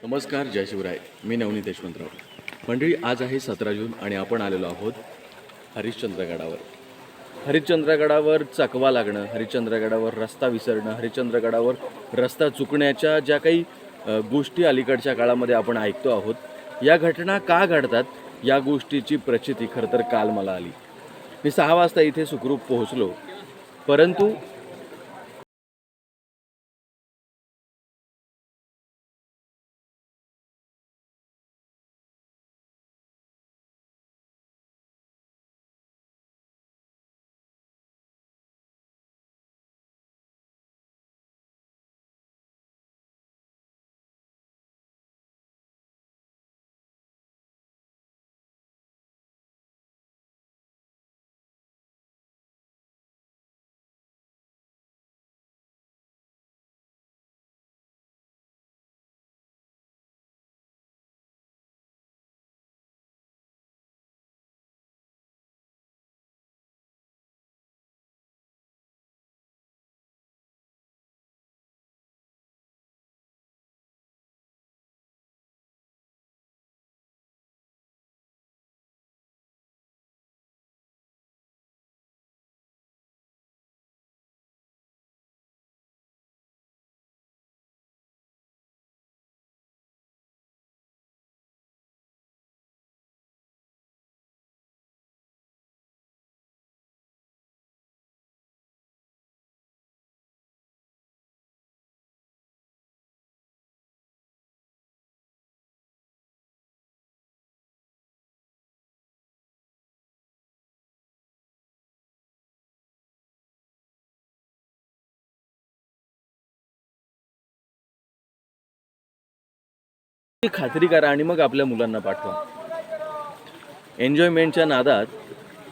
नमस्कार, जय शिवराय. मी नवनीत यशवंतराव. मंडळी, आज आहे 17 जून आणि आपण आलेलो आहोत हरिश्चंद्रगडावर. हरिश्चंद्रगडावर चकवा लागणं, हरिश्चंद्रगडावर रस्ता विसरणं, हरिश्चंद्रगडावर रस्ता चुकण्याच्या ज्या काही गोष्टी अलीकडच्या काळामध्ये आपण ऐकतो आहोत, या घटना का घडतात या गोष्टीची प्रचिती खरं तर काल मला आली. मी 6 वाजता इथे सुखरूप पोहोचलो, परंतु खात्री करा आणि मग आपल्या मुलांना पाठवा. एन्जॉयमेंटच्या नादात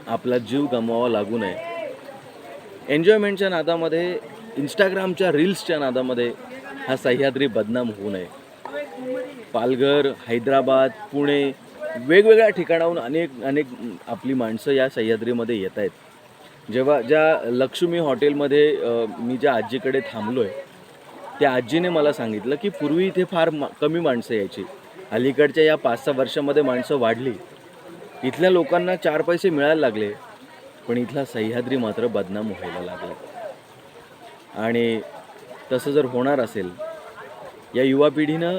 आपला जीव गमवावा लागू नये. एन्जॉयमेंटच्या नादामध्ये, इंस्टाग्रामच्या रील्सच्या नादामध्ये हा सह्याद्री बदनाम होऊ नये. पालघर, हैदराबाद, पुणे, वेगवेगळ्या ठिकाणाहून अनेक आपली माणसं या सह्याद्रीमध्ये येत आहेत. जेव्हा ज्या लक्ष्मी हॉटेलमध्ये मी ज्या आजीकडे थांबलो आहे, त्या आजीने मला सांगितलं की पूर्वी इथे फार कमी माणसं यायची. अलीकडच्या या 5-6 वर्षामध्ये माणसं वाढली, इथल्या लोकांना 4 पैसे मिळायला लागले, पण इथला सह्याद्री मात्र बदनाम व्हायला लागला. आणि तसं जर होणार असेल, या युवा पिढीनं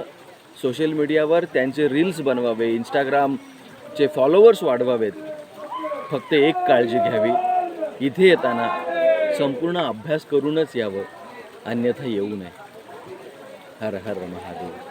सोशल मीडियावर त्यांचे रील्स बनवावे, इंस्टाग्रामचे फॉलोअर्स वाढवावेत. फक्त एक काळजी घ्यावी, इथे येताना संपूर्ण अभ्यास करूनच यावं, अन्यथा येऊ नये. हर हर महादेव.